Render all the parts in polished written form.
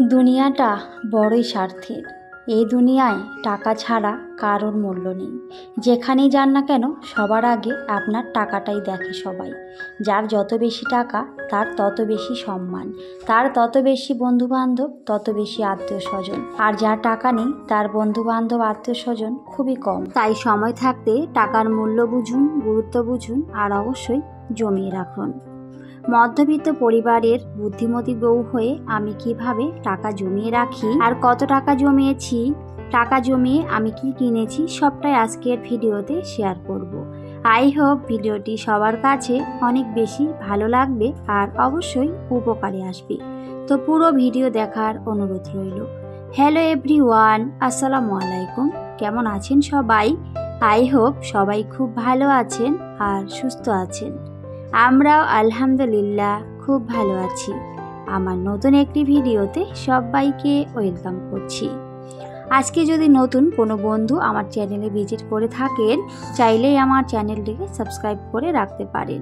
দুনিয়াটা বড়ই স্বার্থের। এই দুনিয়ায় টাকা ছাড়া কারোর মূল্য নেই। যেখানেই যান না কেন সবার আগে আপনার টাকাটাই দেখে সবাই। যার যত বেশি টাকা তার তত বেশি সম্মান, তার তত বেশি বন্ধুবান্ধব, তত বেশি আত্মীয় স্বজন। আর যার টাকা নেই তার বন্ধুবান্ধব আত্মীয় স্বজন খুবই কম। তাই সময় থাকতে টাকার মূল্য বুঝুন, গুরুত্ব বুঝুন, আর অবশ্যই জমিয়ে রাখুন। মধ্যবিত্ত পরিবারের বুদ্ধিমতী বউ হয়ে আমি কিভাবে টাকা জমিয়ে রাখি আর কত টাকা জমিয়েছি, টাকা জমিয়ে আমি কি কিনেছি, সবটাই আজকের ভিডিওতে শেয়ার করব। আই হোপ ভিডিওটি সবার কাছে অনেক বেশি ভালো লাগবে আর অবশ্যই উপকারে আসবে। তো পুরো ভিডিও দেখার অনুরোধ রইল। হ্যালো এভরিওয়ান, আসসালামু আলাইকুম। কেমন আছেন সবাই? আই হোপ সবাই খুব ভালো আছেন আর সুস্থ আছেন। আমরাও আলহামদুলিল্লাহ খুব ভালো আছি। আমার নতুন একটি ভিডিওতে সবাইকে ওয়েলকাম করছি। আজকে যদি নতুন কোনো বন্ধু আমার চ্যানেলে ভিজিট করে থাকেন, চাইলেই আমার চ্যানেলটিকে সাবস্ক্রাইব করে রাখতে পারেন।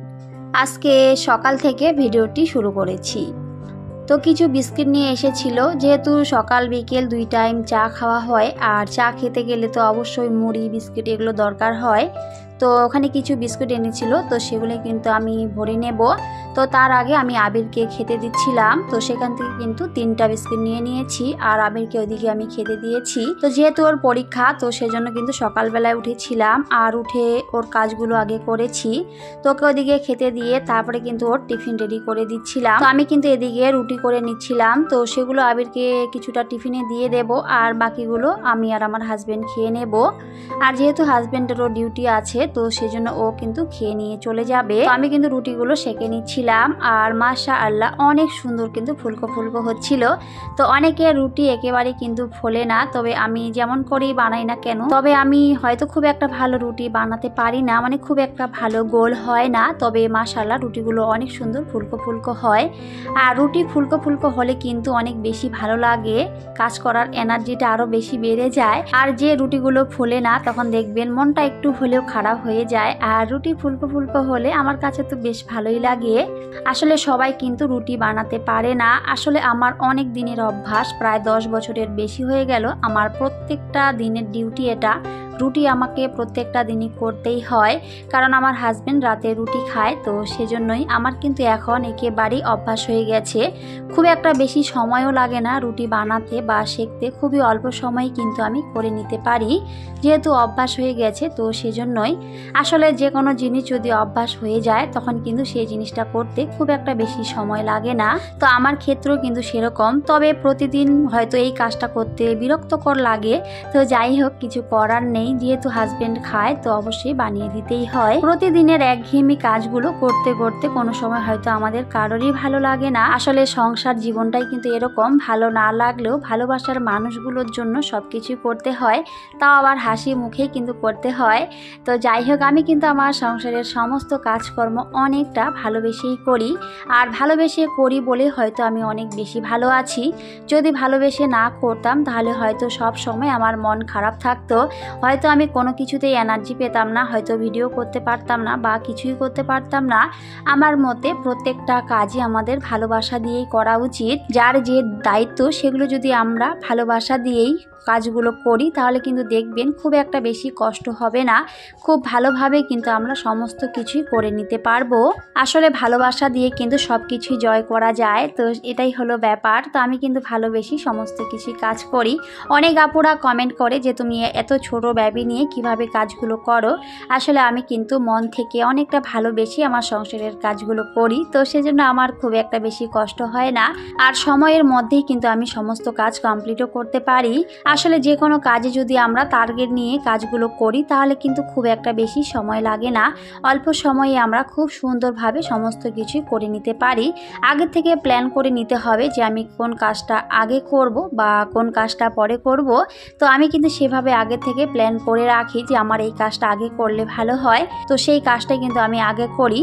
আজকে সকাল থেকে ভিডিওটি শুরু করেছি। তো কিছু বিস্কিট নিয়ে এসেছিল, যেহেতু সকাল বিকেল 2 টাইম চা খাওয়া হয় আর চা খেতে গেলে তো অবশ্যই মুড়ি বিস্কিট এগুলো দরকার হয়। তো ওখানে কিছু বিস্কুট এনেছিল, তো সেগুলো কিন্তু আমি ভরে নেব। তো তার আগে আমি আবিরকে খেতে দিচ্ছিলাম, তো সেখান থেকে কিন্তু 3টা বিস্কুট নিয়ে নিয়েছি আর আবিরকে ওইদিকে আমি খেতে দিয়েছি। তো যেহেতু ওর পরীক্ষা, তো সেজন্য কিন্তু সকালবেলায় উঠেছিলাম আর উঠে ওর কাজগুলো আগে করেছি। তো ওকে ওইদিকে খেতে দিয়ে তারপরে কিন্তু ওর টিফিন রেডি করে দিচ্ছিলাম। তো আমি কিন্তু এদিকে রুটি করে নিচ্ছিলাম, তো সেগুলো আবিরকে কিছুটা টিফিনে দিয়ে দেব আর বাকিগুলো আমি আর আমার হাজবেন্ড খেয়ে নেব। আর যেহেতু হাজবেন্ডেরও ডিউটি আছে, তো সেজন্য ও কিন্তু খেয়ে নিয়ে চলে যাবে। তো আমি কিন্তু রুটিগুলো সেঁকে নিচ্ছিলাম আর মাশাআল্লাহ অনেক সুন্দর কিন্তু ফুলকো ফুলকো হচ্ছিল। তো অনেকে রুটি একেবারে কিন্তু ফোলে না, তবে আমি যেমন করেই বানাই না কেন, তবে আমি হয়তো খুব একটা ভালো রুটি বানাতে পারি না, মানে খুব একটা ভালো গোল হয় না, তবে মাশাআল্লাহ রুটিগুলো অনেক সুন্দর ফুলকো ফুলকো হয়। আর রুটি ফুলকো ফুলকো হলে কিন্তু অনেক বেশি ভালো লাগে, কাজ করার এনার্জিটা আরো বেশি বেড়ে যায়। আর যে রুটিগুলো ফোলে না তখন দেখবেন মনটা একটু হলেও খারাপ হয়ে যায়। আর রুটি ফুলকো ফুলকো হলে আমার কাছে তো বেশ ভালোই লাগে। আসলে সবাই কিন্তু রুটি বানাতে পারে না। আসলে আমার অনেক দিনের অভ্যাস, প্রায় 10 বছরের বেশি হয়ে গেল আমার প্রত্যেকটা দিনের ডিউটি এটা। রুটি আমাকে প্রত্যেকটা দিনই করতেই হয়, কারণ আমার হাজবেন্ড রাতে রুটি খায়। তো সেজন্যই আমার কিন্তু এখন একেবারেই অভ্যাস হয়ে গেছে। খুব একটা বেশি সময়ও লাগে না রুটি বানাতে বা সেঁকতে, খুবই অল্প সময় কিন্তু আমি করে নিতে পারি, যেহেতু অভ্যাস হয়ে গেছে। তো সেজন্যই আসলে যে কোনো জিনিস যদি অভ্যাস হয়ে যায় তখন কিন্তু সেই জিনিসটা করতে খুব একটা বেশি সময় লাগে না। তো আমার ক্ষেত্রেও কিন্তু সেরকম, তবে প্রতিদিন হয়তো এই কাজটা করতে বিরক্তকর লাগে। তো যাই হোক, কিছু করার নেই, যেহেতু হাজবেন্ড খায় তো অবশ্যই বানিয়ে দিতেই হয়। প্রতিদিনের একঘেয়েমি কাজগুলো করতে করতে কোনো সময় হয়তো আমাদের কারোরই ভালো লাগে না। আসলে সংসার জীবনটাই কিন্তু এরকম, ভালো না লাগলেও ভালোবাসার মানুষগুলোর জন্য সবকিছু করতে হয়, তাও আবার হাসি মুখে কিন্তু করতে হয়। তো যাই হোক, আমি কিন্তু আমার সংসারের সমস্ত কাজকর্ম অনেকটা ভালোবেসেই করি, আর ভালোবেসে করি বলে হয়তো আমি অনেক বেশি ভালো আছি। যদি ভালোবেসে না করতাম তাহলে হয়তো সব সময় আমার মন খারাপ থাকতো, হয়তো আমি কোনো কিছুতেই এনার্জি পেতাম না, হয়তো ভিডিও করতে পারতাম না বা কিছুই করতে পারতাম না। আমার মতে প্রত্যেকটা কাজই আমাদের ভালোবাসা দিয়েই করা উচিত। যার যে দায়িত্ব সেগুলো যদি আমরা ভালোবাসা দিয়েই কাজগুলো করি তাহলে কিন্তু দেখবেন খুব একটা বেশি কষ্ট হবে না, খুব ভালোভাবে কিন্তু আমরা সমস্ত কিছুই করে নিতে পারবো। আসলে ভালোবাসা দিয়ে কিন্তু সব কিছুই জয় করা যায়, তো এটাই হলো ব্যাপার। তো আমি কিন্তু ভালোবেসে সমস্ত কিছুই কাজ করি। অনেক আপুরা কমেন্ট করে যে তুমি এত ছোট বেবি নিয়ে কিভাবে কাজগুলো করো। আসলে আমি কিন্তু মন থেকে অনেকটা ভালোবেসে আমার সংসারের কাজগুলো করি, তো সেজন্য আমার খুব একটা বেশি কষ্ট হয় না, আর সময়ের মধ্যেই কিন্তু আমি সমস্ত কাজ কমপ্লিটও করতে পারি। আসলে যে কোনো কাজে যদি আমরা টার্গেট নিয়ে কাজগুলো করি তাহলে কিন্তু খুব একটা বেশি সময় লাগে না, অল্প সময়ে আমরা খুব সুন্দরভাবে সমস্ত কিছুই করে নিতে পারি। আগে থেকে প্ল্যান করে নিতে হবে যে আমি কোন কাজটা আগে করব বা কোন কাজটা পরে করব। তো আমি কিন্তু সেভাবে আগে থেকে প্ল্যান করে রাখি যে আমার এই কাজটা আগে করলে ভালো হয়, তো সেই কাজটা কিন্তু আমি আগে করি।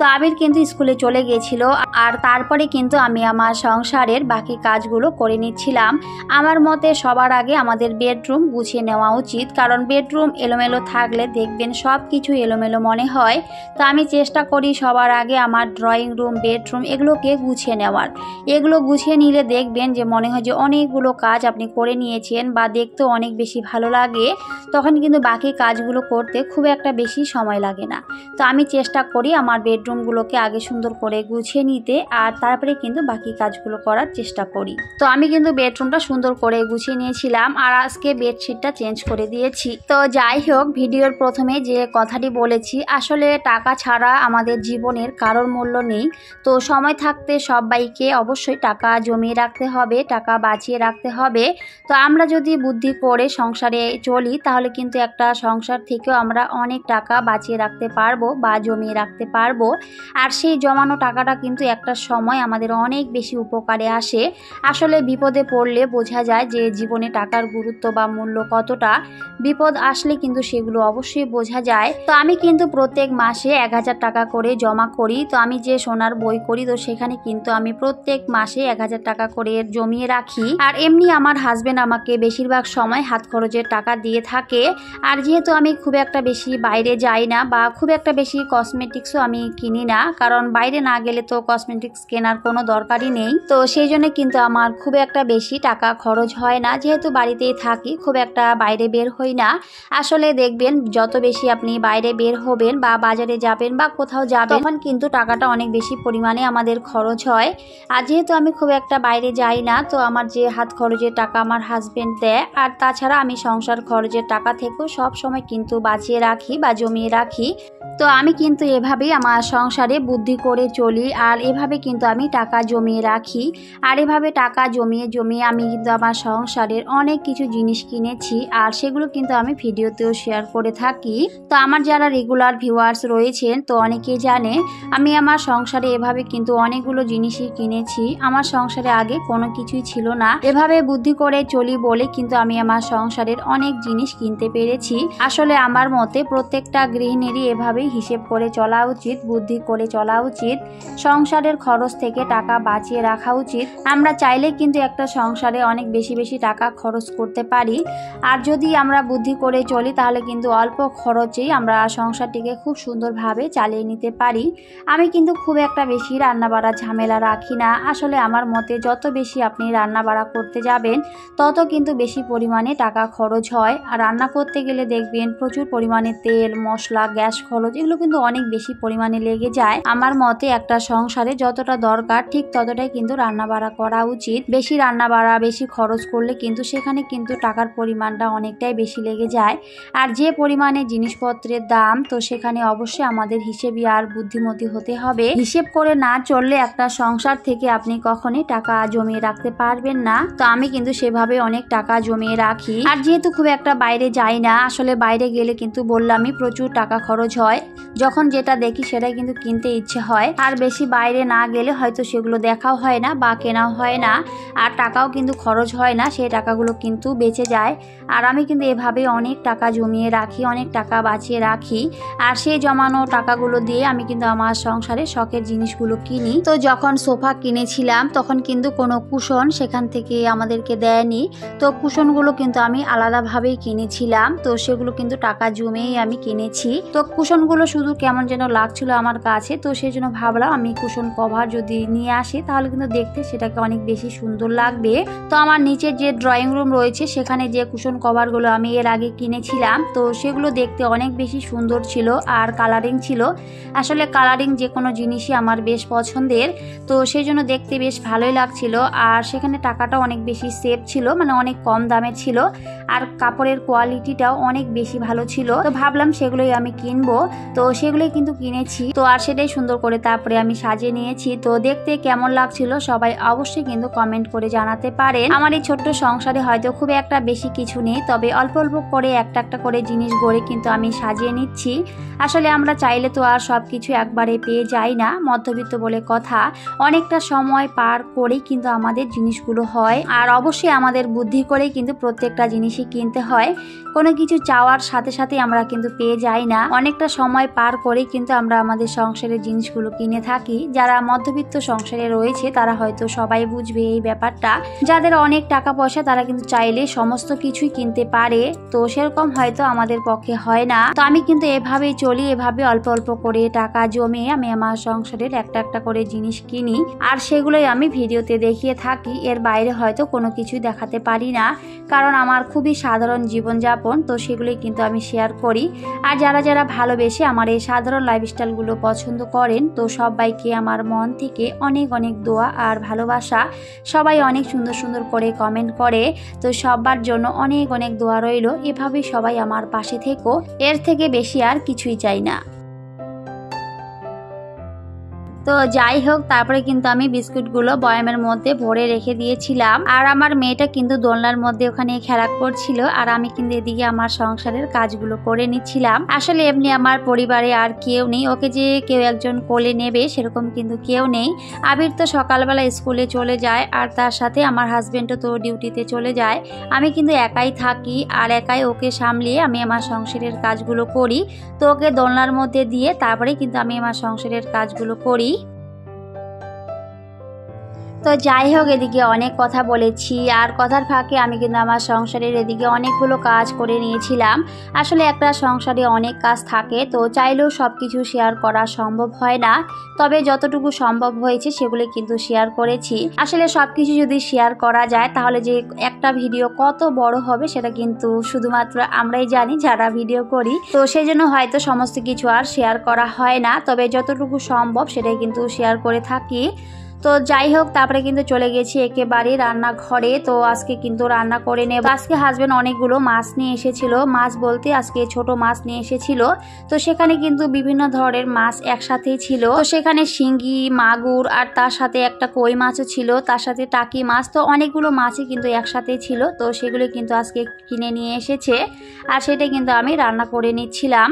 তো আবির কিন্তু স্কুলে চলে গিয়েছিল আর তারপরে কিন্তু আমি আমার সংসারের বাকি কাজগুলো করে নিচ্ছিলাম। আমার মতে সবার আগে আমাদের বেডরুম গুছিয়ে নেওয়া উচিত, কারণ বেডরুম এলোমেলো থাকলে দেখবেন সব কিছু এলোমেলো মনে হয়। তো আমি চেষ্টা করি সবার আগে আমার ড্রয়িং রুম, বেডরুম এগুলোকে গুছিয়ে নেওয়ার। এগুলো গুছিয়ে নিলে দেখবেন যে মনে হয় যে অনেকগুলো কাজ আপনি করে নিয়েছেন বা দেখতেও অনেক বেশি ভালো লাগে। তখন কিন্তু বাকি কাজগুলো করতে খুব একটা বেশি সময় লাগে না। তো আমি চেষ্টা করি আমার বেডরুমগুলোকে আগে সুন্দর করে গুছিয়ে নিতে, আর তারপরে কিন্তু বাকি কাজগুলো করার চেষ্টা করি। তো আমি কিন্তু বেডরুমটা সুন্দর করে গুছিয়ে নিয়েছিলাম আর আজকে বেডশিটটা চেঞ্জ করে দিয়েছি। তো যাই হোক, ভিডিওর প্রথমে যে কথাটি বলেছি, আসলে টাকা ছাড়া আমাদের জীবনের কারোর মূল্য নেই। তো সময় থাকতে সবাইকে অবশ্যই টাকা জমিয়ে রাখতে হবে, টাকা বাঁচিয়ে রাখতে হবে। তো আমরা যদি বুদ্ধি করে সংসারে চলি তাহলে কিন্তু একটা সংসার থেকেও আমরা অনেক টাকা বাঁচিয়ে রাখতে পারবো বা জমিয়ে রাখতে পারবো। আর সেই জমানো টাকাটা কিন্তু একটা সময় আমাদের অনেক বেশি উপকারে আসে। আসলে বিপদে পড়লে বোঝা যায় যে জীবনে টাকার গুরুত্ব বা মূল্য কতটা। বিপদ আসলে কিন্তু সেগুলো অবশ্যই বোঝা যায়। তো আমি কিন্তু প্রত্যেক মাসে 1000 টাকা করে জমা করি। তো আমি যে সোনার বই করি, তো সেখানে কিন্তু আমি প্রত্যেক মাসে 1000 টাকা করে জমিয়ে রাখি। আর এমনি আমার হাজবেন্ড আমাকে বেশিরভাগ সময় হাত খরচের টাকা দিয়ে থাকে। আর যেহেতু আমি খুব একটা বেশি বাইরে যাই না বা খুব একটা বেশি কসমেটিক্সও আমি কিনি না, কারণ বাইরে না গেলে তো কসমেটিক্স কেনার কোনো দরকারই নেই। তো সেই জন্য কিন্তু আমার খুব একটা বেশি টাকা খরচ হয় না, যেহেতু বাড়িতেই থাকি, খুব একটা বাইরে বের হই না। আসলে দেখবেন যত বেশি আপনি বাইরে বের হবেন বা বাজারে যাবেন বা কোথাও যাবেন, তখন কিন্তু টাকাটা অনেক বেশি পরিমাণে আমাদের খরচ হয়। আর যেহেতু আমি খুব একটা বাইরে যাই না, তো আমার যে হাত খরচের টাকা আমার হাজবেন্ড দেয়। আর তাছাড়া আমি সংসার খরচের টাকা থেকেও সব সময় কিন্তু বাঁচিয়ে রাখি বা জমিয়ে রাখি। তো আমি কিন্তু এভাবেই আমার সংসারে বুদ্ধি করে চলি, আর এভাবে কিন্তু আমি টাকা জমিয়ে রাখি। আর এভাবে টাকা জমিয়ে জমিয়ে আমি কিন্তু আমার সংসারের অনেক কিছু জিনিস কিনেছি, আর সেগুলো কিন্তু আমি ভিডিওতেও শেয়ার করে থাকি। তো আমার যারা রেগুলার ভিউয়ার্স রয়েছেন, তো অনেকেই জানে আমি আমার সংসারে এভাবে কিন্তু অনেকগুলো জিনিসই কিনেছি। আমার সংসারে আগে কোনো কিছুই ছিল না, এভাবে বুদ্ধি করে চলি বলে কিন্তু আমি আমার সংসারের অনেক জিনিস কিনতে পেরেছি। আসলে আমার মতে প্রত্যেকটা গৃহিণীরই এভাবেই হিসেব করে চলা উচিত, বুদ্ধি করে চলা উচিত। সংসারের খরচ থেকে টাকা বাঁচিয়ে রাখা উচিত। আমরা চাইলে কিন্তু একটা সংসারে অনেক বেশি বেশি টাকা খরচ করতে পারি। আর যদি আমরা বুদ্ধি করে চলি তাহলে কিন্তু অল্প খরচেই আমরা সংসারটিকে খুব সুন্দরভাবে চালিয়ে নিতে পারি। আমি কিন্তু খুব একটা বেশি রান্নাবাড়া ঝামেলা রাখি না। আসলে আমার মতে যত বেশি আপনি রান্নাবাড়া করতে যাবেন তত কিন্তু বেশি পরিমাণে টাকা খরচ হয়। আর রান্না করতে গেলে দেখবেন প্রচুর পরিমাণে তেল, মশলা, গ্যাস খরচ এগুলো কিন্তু অনেক বেশি পরিমাণে লেগে যায়। আমার মতে একটা সংসারে যতটা দরকার ঠিক ততটাই কিন্তু রান্নাবাড়া করা উচিত। বেশি রান্নাবাড়া বেশি খরচ করলে কিন্তু সেখানে কিন্তু টাকার পরিমাণটা অনেকটাই বেশি লেগে যায়। আর যে পরিমাণে জিনিসপত্রের দাম, তো সেখানে অবশ্যই আমাদের হিসেবই আর বুদ্ধিমতী হতে হবে। হিসেব করে না চললে একটা সংসার থেকে আপনি কখনোই টাকা জমিয়ে রাখতে পারবেন না। তো আমি কিন্তু সেভাবে অনেক টাকা জমিয়ে রাখি। আর যেহেতু খুব একটা বাইরে যাই না, আসলে বাইরে গেলে কিন্তু বললামই প্রচুর টাকা খরচ হয়। যখন যেটা দেখি সেটাই কিন্তু কিনতে ইচ্ছে হয়। আর বেশি বাইরে না গেলে হয়তো সেগুলো দেখাও হয় না বা কেনাও হয় না, আর টাকাও কিন্তু খরচ হয় না, সেই টাকাগুলো কিন্তু বেঁচে যায়। আর আমি কিন্তু এভাবে অনেক টাকা জমিয়ে রাখি, অনেক টাকা বাঁচিয়ে রাখি। আর সেই জমানো টাকাগুলো দিয়ে আমি কিন্তু আমার সংসারে শখের জিনিসগুলো কিনি। তো যখন সোফা কিনেছিলাম তখন কিন্তু কোনো কুশন সেখান থেকে আমাদেরকে দেয়নি। তো কুশনগুলো কিন্তু আমি আলাদাভাবেই কিনেছিলাম। তো সেগুলো কিন্তু টাকা জমিয়েই আমি কিনেছি। তো কুশনগুলো শুধু কেমন যেন লাগছিল আমার কাছে, তো সেই জন্য ভাবলাম আমি কুশন কভার যদি নিয়ে আসি তাহলে কিন্তু দেখতে সেটাকে অনেক বেশি সুন্দর লাগবে। তো আমার নিচের যে ড্রয়িং রুম রয়েছে সেখানে যে কুশন কভারগুলো আমি এর আগে কিনেছিলাম, তো সেগুলো দেখতে অনেক বেশি সুন্দর ছিল আর কালারিং ছিল। আসলে কালারিং যে কোনো জিনিসই আমার বেশ পছন্দের, তো সেই জন্য দেখতে বেশ ভালোই লাগছিল। আর সেখানে টাকাটা অনেক বেশি সেভ ছিল, মানে অনেক কম দামে ছিল। আর কাপড়ের কোয়ালিটিটাও অনেক বেশি ভালো ছিল। তো ভাবলাম সেগুলোই আমি কিনবো। তো সেগুলোই কিন্তু কিনেছি। তো আর সেটাই সুন্দর করে তারপরে আমি সাজিয়ে নিয়েছি। তো দেখতে কেমন লাগছিল সবাই অবশ্যই কিন্তু কমেন্ট করে জানাতে পারেন। আমার এই ছোট্ট সংসারে হয়তো খুব একটা বেশি কিছু নেই, তবে অল্প অল্প করে একটা একটা করে জিনিস গড়ে কিন্তু আমি সাজিয়ে নিচ্ছি। আসলে আমরা চাইলে তো আর সব কিছু একবারে পেয়ে যাই না, মধ্যবিত্ত বলে কথা। অনেকটা সময় পার করেই কিন্তু আমাদের জিনিসগুলো হয়। আর অবশ্যই আমাদের বুদ্ধি করেই কিন্তু প্রত্যেকটা জিনিসই কিনতে হয়। কোনো কিছু চাওয়ার সাথে সাথে আমরা কিন্তু পেয়ে যাই না, অনেকটা সময় পার করেই কিন্তু আমরা আমাদের সংসারের জিনিসগুলো কিনে থাকি। যারা মধ্যবিত্ত সংসারে রয়েছে তারা হয়তো সবাই বুঝবে এই ব্যাপারটা। যাদের অনেক টাকা পয়সা তারা কিন্তু চাইলে সমস্ত কিছুই কিনতে পারে, তো সেরকম হয়তো আমাদের পক্ষে হয় না। তো আমি কিন্তু এভাবেই চলি, এভাবে অল্প অল্প করে টাকা জমিয়ে আমি আমার সংসারের একটা একটা করে জিনিস কিনি, আর সেগুলোই আমি ভিডিওতে দেখিয়ে থাকি। এর বাইরে হয়তো কোনো কিছুই দেখাতে পারি না, কারণ আমার খুবই সাধারণ জীবনযাপন, তো সেগুলোই কিন্তু আমি শেয়ার করি। আর যারা যারা ভালোবেসে আমার এই সাধারণ লাইফস্টাইলগুলো পছন্দ করেন, তো সবাইকে আমার মন থেকে অনেক অনেক দোয়া আর ভালোবাসা। সবাই অনেক সুন্দর সুন্দর করে কমেন্ট করে, তো সবার জন্য অনেক অনেক দোয়া রইল। এভাবেই সবাই আমার পাশে থেকো, এর থেকে বেশি আর কিছুই চাই না। তো যাই হোক, তারপরে কিন্তু আমি বিস্কুটগুলো বয়ামের মধ্যে ভরে রেখে দিয়েছিলাম, আর আমার মেয়েটা কিন্তু দোলনার মধ্যে ওখানে খেলা করছিল, আর আমি কিন্তু এদিকে আমার সংসারের কাজগুলো করে নিচ্ছিলাম। আসলে এমনি আমার পরিবারে আর কেউ নেই, ওকে যে কেউ একজন কোলে নেবে সেরকম কিন্তু কেউ নেই। আবির তো সকালবেলা স্কুলে চলে যায়, আর তার সাথে আমার হাজবেন্ডও তো ডিউটিতে চলে যায়। আমি কিন্তু একাই থাকি, আর একাই ওকে সামলিয়ে আমি আমার সংসারের কাজগুলো করি। তো ওকে দোলনার মধ্যে দিয়ে তারপরে কিন্তু আমি আমার সংসারের কাজগুলো করি। তো যাই হোক, এদিকে অনেক কথা বলেছি, আর কথার ফাঁকে আমি কিন্তু আমার সংসারের এদিকে অনেকগুলো কাজ করে নিয়েছিলাম। আসলে একটা সংসারে অনেক কাজ থাকে, তো চাইলেও সব কিছু শেয়ার করা সম্ভব হয় না, তবে যতটুকু সম্ভব হয়েছে সেগুলো কিন্তু শেয়ার করেছি। আসলে সব কিছু যদি শেয়ার করা যায় তাহলে যে একটা ভিডিও কত বড় হবে সেটা কিন্তু শুধুমাত্র আমরাই জানি যারা ভিডিও করি, তো সেই জন্য হয়তো সমস্ত কিছু আর শেয়ার করা হয় না, তবে যতটুকু সম্ভব সেটাই কিন্তু শেয়ার করে থাকি। তো যাই হোক, তারপরে কিন্তু চলে গেছি একেবারে রান্নাঘরে। তো আজকে কিন্তু রান্না করে নেব। আজকে হাজবেন্ড অনেকগুলো মাছ নিয়ে এসেছিল, মাছ বলতে আজকে ছোট মাছ নিয়ে এসেছিল। তো সেখানে কিন্তু বিভিন্ন ধরনের মাছ একসাথেই ছিল। তো সেখানে শিঙ্গি, মাগুর, আর তার সাথে একটা কই মাছও ছিল, তার সাথে টাকি মাছ। তো অনেকগুলো মাছই কিন্তু একসাথেই ছিল, তো সেগুলো কিন্তু আজকে কিনে নিয়ে এসেছে, আর সেটা কিন্তু আমি রান্না করে নিচ্ছিলাম।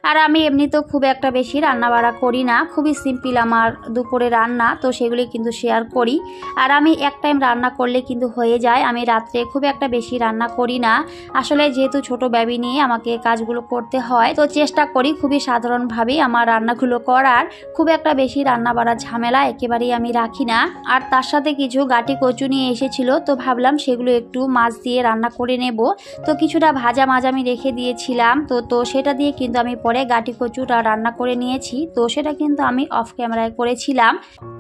আর আমি এমনিতেও খুব একটা বেশি রান্না বাড়া করি না, খুবই সিম্পল আমার দুপুরে রান্না, তো সেগুলি কিন্তু শেয়ার করি। আর আমি এক টাইম রান্না করলে কিন্তু হয়ে যায়, আমি রাত্রে খুব একটা বেশি রান্না করি না। আসলে যেহেতু ছোট বেবি নিয়ে আমাকে কাজগুলো করতে হয়, তো চেষ্টা করি খুবই সাধারণভাবেই আমার রান্নাগুলো করার। খুব একটা বেশি রান্না বাড়ার ঝামেলা একেবারেই আমি রাখি না। আর তার সাথে কিছু গাটি কচু নিয়ে এসেছিল, তো ভাবলাম সেগুলো একটু মাছ দিয়ে রান্না করে নেব। তো কিছুটা ভাজা মাছ আমি রেখে দিয়েছিলাম, তো সেটা দিয়ে কিন্তু আমি পরে গাটি কচুটা রান্না করে নিয়েছি। তো সেটা কিন্তু আমি অফ ক্যামেরায় করেছিলাম।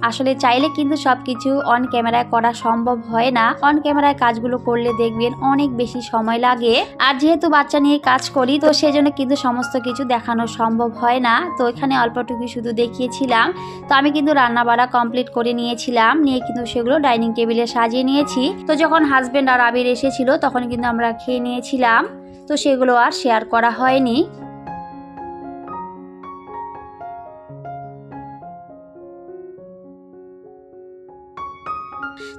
আসলে চাইলে কিন্তু সবকিছু অন ক্যামেরায় করা সম্ভব হয় না, অন ক্যামেরায় কাজগুলো করলে দেখবেন অনেক বেশি সময় লাগে। আর যেহেতু বাচ্চা নিয়ে কাজ করি, তো সেজন্য কিন্তু সমস্ত কিছু দেখানো সম্ভব হয় না। তো এখানে অল্পটুকু শুধু দেখিয়েছিলাম। তো আমি কিন্তু রান্না বাড়া কমপ্লিট করে নিয়েছিলাম, নিয়ে কিন্তু সেগুলো ডাইনিং টেবিলে সাজিয়ে নিয়েছি। তো যখন হাজবেন্ড আর আবির এসেছিল তখন কিন্তু আমরা খেয়ে নিয়েছিলাম, তো সেগুলো আর শেয়ার করা হয়নি।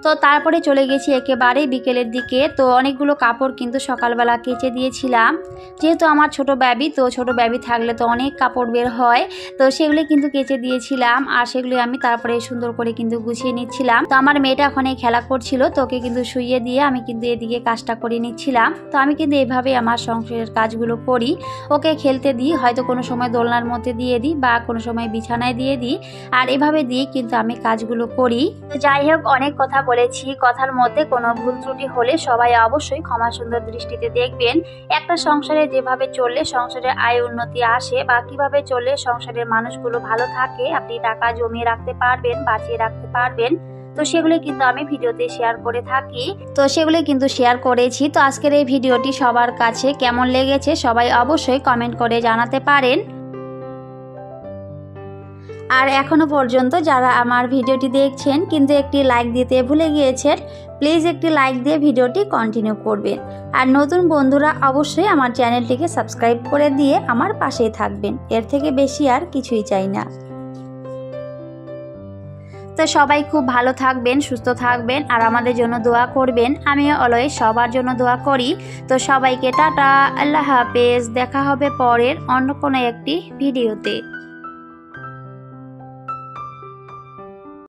তো তারপরে চলে গেছি একেবারে বিকেলের দিকে। তো অনেকগুলো কাপড় কিন্তু সকালবেলা কেচে দিয়েছিলাম, যেহেতু আমার ছোট বেবি, তো ছোট বেবি থাকলে তো অনেক কাপড় বের হয়, তো সেগুলি কিন্তু কেচে দিয়েছিলাম। আর সেগুলি আমি তারপরে সুন্দর করে কিন্তু গুছিয়ে নিচ্ছিলাম। তো আমার মেয়েটা ওখানে খেলা করছিল, তো ওকে কিন্তু শুইয়ে দিয়ে আমি কিন্তু এদিকে কাজটা করে নিচ্ছিলাম। তো আমি কিন্তু এভাবেই আমার সংসারের কাজগুলো করি, ওকে খেলতে দিই, হয়তো কোনো সময় দোলনার মধ্যে দিয়ে দিই বা কোনো সময় বিছানায় দিয়ে দিই, আর এভাবে দিয়ে কিন্তু আমি কাজগুলো করি। যাই হোক, অনেক কথা বলেছি, কথার মধ্যে কোনো ভুল ত্রুটি হলে সবাই অবশ্যই ক্ষমা সুন্দর দৃষ্টিতে দেখবেন। একটা সংসারে যেভাবে চললে সংসারের আয় উন্নতি আসে, বা কিভাবে চললে সংসারের মানুষগুলো ভালো থাকে, আপনি টাকা জমিয়ে রাখতে পারবেন, বাঁচিয়ে রাখতে পারবেন, তো সেগুলো কিন্তু আমি ভিডিওতে শেয়ার করে থাকি। তো সেগুলো কিন্তু শেয়ার করেছি। তো আজকের এই ভিডিওটি সবার কাছে কেমন লেগেছে সবাই অবশ্যই কমেন্ট করে জানাতে পারেন। আর এখনো পর্যন্ত যারা আমার ভিডিওটি দেখছেন কিন্তু একটি লাইক দিতে ভুলে গিয়েছেন, প্লিজ একটি লাইক দিয়ে ভিডিওটি কন্টিনিউ করবেন। আর নতুন বন্ধুরা অবশ্যই আমার চ্যানেলটিকে সাবস্ক্রাইব করে দিয়ে আমার পাশেই থাকবেন, এর থেকে বেশি আর কিছুই চাই না। তো সবাই খুব ভালো থাকবেন, সুস্থ থাকবেন, আর আমাদের জন্য দোয়া করবেন। আমিও অলওয়েজ সবার জন্য দোয়া করি। তো সবাইকে টাটা, আল্লাহ হাফেজ, দেখা হবে পরের অন্য কোনো একটি ভিডিওতে।